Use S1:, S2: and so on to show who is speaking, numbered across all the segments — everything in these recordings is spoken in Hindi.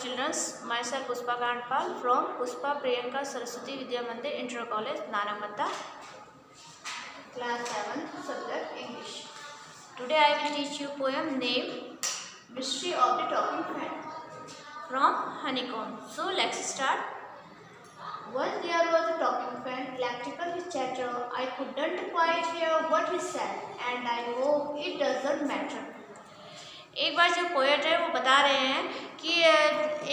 S1: children. Myself Pushpa Kandpal from Pushpa Priyanka Saraswati Vidya Mandir Inter College, Nanamatta, class 7, subject English. Today I will teach you poem named Mystery of the Talking Fan from Honeycomb. So let's start. Once there was a talking fan, electrical with chatter. I couldn't quite hear what he said, and I hope it doesn't matter. एक बार जो पोएट है वो बता रहे हैं कि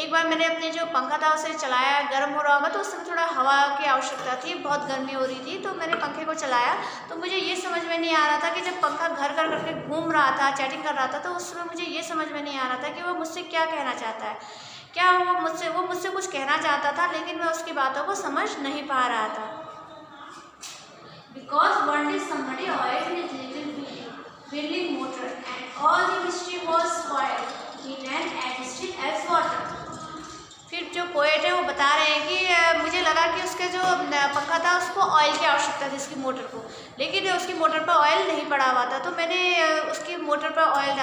S1: एक बार मैंने अपने जो पंखा था उसे चलाया, गर्म हो रहा होगा तो उस समय थोड़ा हवा की आवश्यकता थी, बहुत गर्मी हो रही थी, तो मैंने पंखे को चलाया तो मुझे ये समझ में नहीं आ रहा था कि जब पंखा घर घर करके घूम रहा था, चैटिंग कर रहा था, तो उस समय मुझे ये समझ में नहीं आ रहा था कि वो मुझसे क्या कहना चाहता है, क्या वो मुझसे कुछ कहना चाहता था, लेकिन मैं उसकी बातों को समझ नहीं पा रहा था. Because one day somebody oiled his little whirling motor and all the mystery was spoiled. He ran as still as water. फिर जो पोएट है वो बता रहे हैं कि मुझे लगा कि उसके जो पंखा था उसको ऑयल की आवश्यकता थी, उसकी मोटर को, लेकिन उसकी मोटर पर ऑयल नहीं पड़ा हुआ था, तो मैंने उसकी मोटर पर ऑयल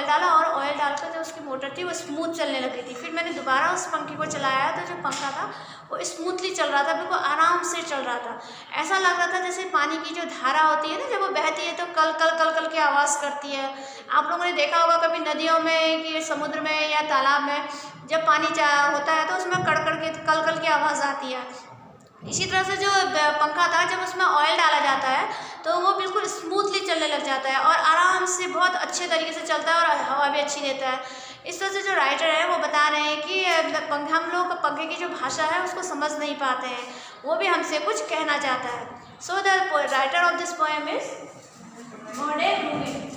S1: डाला, और ऑयल डालकर जो उसकी मोटर थी वो स्मूथ चलने लगी थी. फिर मैंने दोबारा उस पंखे को चलाया तो जो पंखा था वो स्मूथली चल रहा था, बिल्कुल आराम से चल रहा था. ऐसा लग रहा था जैसे पानी की जो धारा होती है ना, जब वो बहती है तो कल कल कल कल की आवाज़ करती है. आप लोगों ने देखा होगा कभी नदियों में कि समुद्र में या तालाब में जब पानी होता है तो उसमें कड़कड़ के कल कल की आवाज़ आती है. इसी तरह से जो पंखा था, जब उसमें ऑयल डाला जाता है तो वो बिल्कुल स्मूथली चलने लग जाता है और आराम से बहुत अच्छे तरीके से चलता है और हवा भी अच्छी देता है. इस तरह से जो राइटर है वो बता रहे हैं कि हम लोग पंखे की जो भाषा है उसको समझ नहीं पाते हैं, वो भी हमसे कुछ कहना चाहता है. So the writer of this poem is modern Rubin.